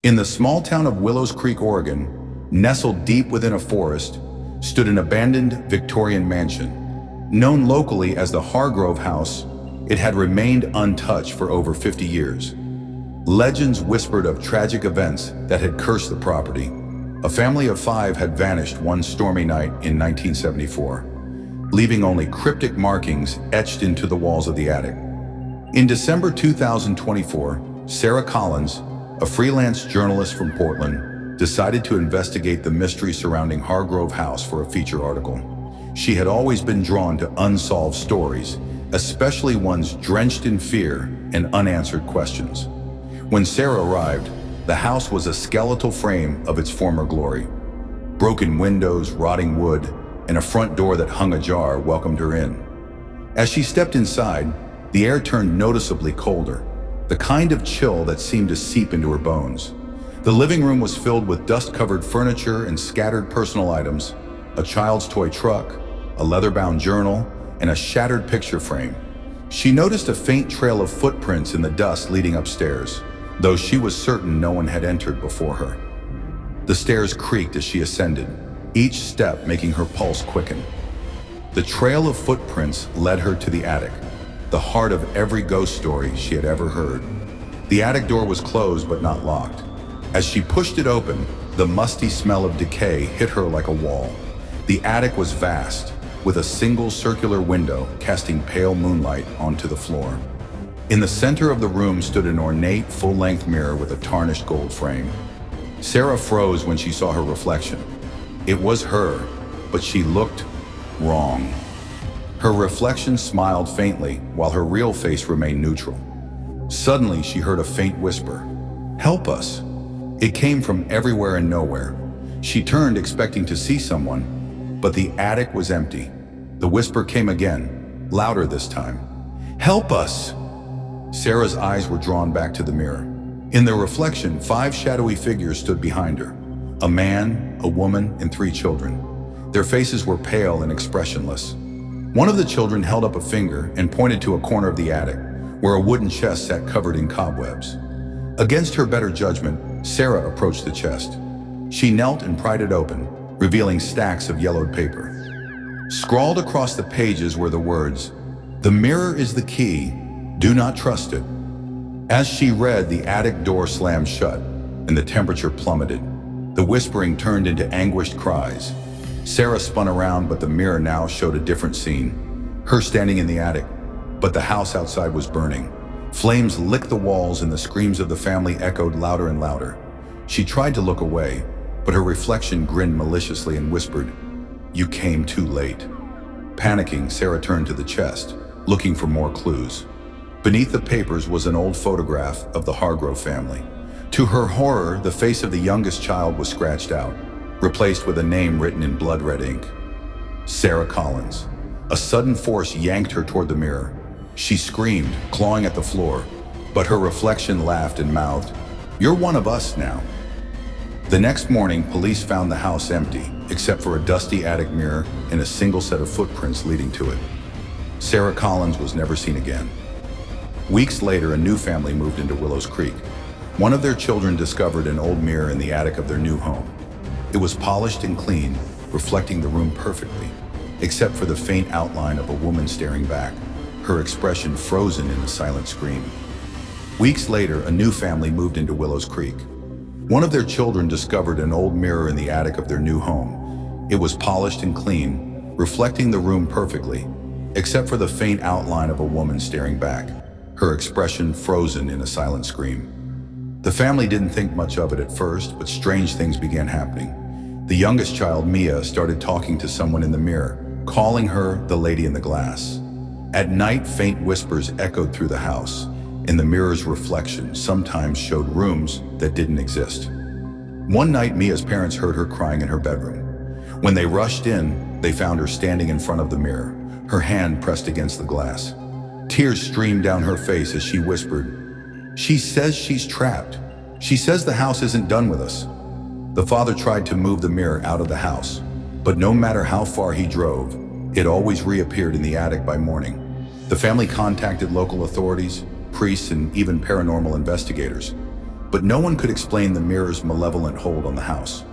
In the small town of Willows Creek, Oregon, nestled deep within a forest, stood an abandoned Victorian mansion. Known locally as the Hargrove House, it had remained untouched for over 50 years. Legends whispered of tragic events that had cursed the property. A family of 5 had vanished one stormy night in 1974, leaving only cryptic markings etched into the walls of the attic. In December 2024, Sarah Collins, a freelance journalist from Portland, decided to investigate the mystery surrounding Hargrove House for a feature article. She had always been drawn to unsolved stories, especially ones drenched in fear and unanswered questions. When Sarah arrived, the house was a skeletal frame of its former glory. Broken windows, rotting wood, and a front door that hung ajar welcomed her in. As she stepped inside, the air turned noticeably colder, the kind of chill that seemed to seep into her bones. The living room was filled with dust-covered furniture and scattered personal items, a child's toy truck, a leather-bound journal, and a shattered picture frame. She noticed a faint trail of footprints in the dust leading upstairs, though she was certain no one had entered before her. The stairs creaked as she ascended, each step making her pulse quicken. The trail of footprints led her to the attic, the heart of every ghost story she had ever heard. The attic door was closed but not locked. As she pushed it open, the musty smell of decay hit her like a wall. The attic was vast, with a single circular window casting pale moonlight onto the floor. In the center of the room stood an ornate, full-length mirror with a tarnished gold frame. Sarah froze when she saw her reflection. It was her, but she looked wrong. Her reflection smiled faintly, while her real face remained neutral. Suddenly, she heard a faint whisper, "Help us." It came from everywhere and nowhere. She turned, expecting to see someone, but the attic was empty. The whisper came again, louder this time. "Help us!" Sarah's eyes were drawn back to the mirror. In the reflection, 5 shadowy figures stood behind her. A man, a woman, and 3 children. Their faces were pale and expressionless. One of the children held up a finger and pointed to a corner of the attic, where a wooden chest sat covered in cobwebs. Against her better judgment, Sarah approached the chest. She knelt and pried it open, revealing stacks of yellowed paper. Scrawled across the pages were the words, "The mirror is the key. Do not trust it." As she read, the attic door slammed shut, and the temperature plummeted. The whispering turned into anguished cries. Sarah spun around, but the mirror now showed a different scene. Her standing in the attic, but the house outside was burning. Flames licked the walls and the screams of the family echoed louder and louder. She tried to look away, but her reflection grinned maliciously and whispered, "You came too late." Panicking, Sarah turned to the chest, looking for more clues. Beneath the papers was an old photograph of the Hargrove family. To her horror, the face of the youngest child was scratched out, replaced with a name written in blood-red ink. Sarah Collins. A sudden force yanked her toward the mirror. She screamed, clawing at the floor, but her reflection laughed and mouthed, "You're one of us now." The next morning, police found the house empty, except for a dusty attic mirror and a single set of footprints leading to it. Sarah Collins was never seen again. Weeks later, a new family moved into Willows Creek. One of their children discovered an old mirror in the attic of their new home. It was polished and clean, reflecting the room perfectly, except for the faint outline of a woman staring back, her expression frozen in a silent scream. Weeks later, a new family moved into Willows Creek. One of their children discovered an old mirror in the attic of their new home. It was polished and clean, reflecting the room perfectly, except for the faint outline of a woman staring back, her expression frozen in a silent scream. The family didn't think much of it at first, but strange things began happening. The youngest child, Mia, started talking to someone in the mirror, calling her the lady in the glass. At night, faint whispers echoed through the house, and the mirror's reflection sometimes showed rooms that didn't exist. One night, Mia's parents heard her crying in her bedroom. When they rushed in, they found her standing in front of the mirror, her hand pressed against the glass. Tears streamed down her face as she whispered, "She says she's trapped. She says the house isn't done with us." The father tried to move the mirror out of the house, but no matter how far he drove, it always reappeared in the attic by morning. The family contacted local authorities, priests, and even paranormal investigators. but no one could explain the mirror's malevolent hold on the house.